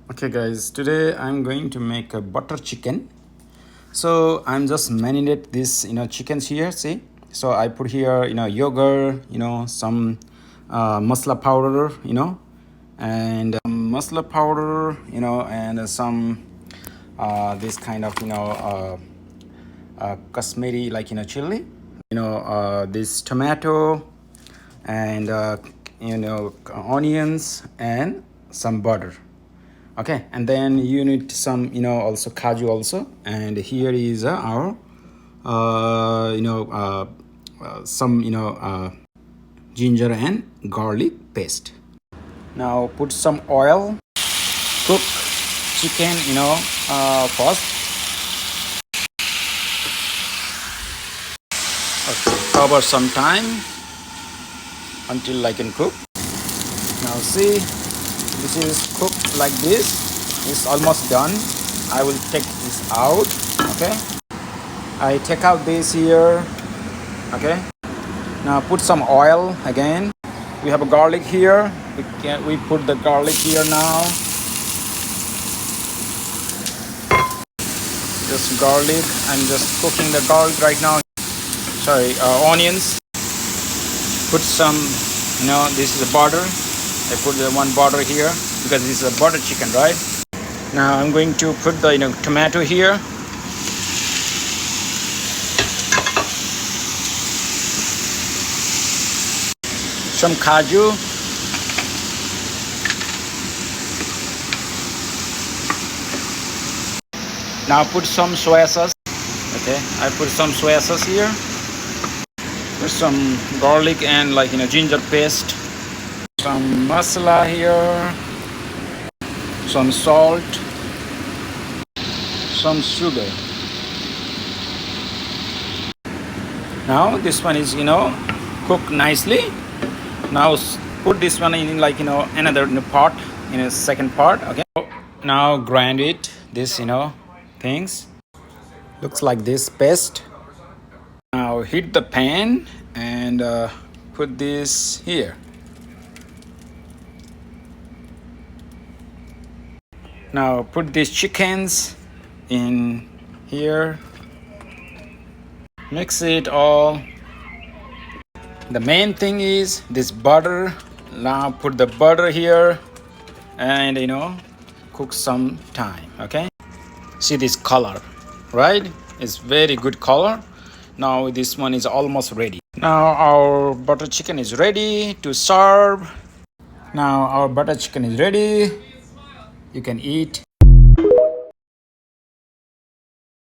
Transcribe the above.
Okay guys, today I'm going to make a butter chicken. So I'm just marinate this chickens here, see. So I put here yogurt, some masala powder, and masala powder, and some this kind of Kashmiri, like chili, this tomato, and onions and some butter. Okay, and then you need some also kaju also, and here is our some ginger and garlic paste. Now put some oil, cook chicken first. Okay, cover some time until I can cook. Now see, this is cooked like this. It's almost done. I will take this out. Okay, I take out this here. Okay, now put some oil again. We have a garlic here. We put the garlic here now. Just garlic. I'm just cooking the garlic right now. Sorry, onions. Put some, this is a butter. I put the one butter here because this is a butter chicken, right? Now I'm going to put the tomato here. Some kaju. Now put some soya sauce. Okay, I put some soya sauce here. Put some garlic and ginger paste. Some masala here. Some salt. Some sugar. Now this one is cooked nicely. Now put this one in another pot, in a second pot. Okay, now grind it, this things looks like this paste. Now heat the pan and put this here. Now put these chickens in here, mix it all. The main thing is this butter. Now put the butter here and cook some time. Okay, see this color, right? It's very good color. Now this one is almost ready. Now our butter chicken is ready to serve. Now our butter chicken is ready. You can eat.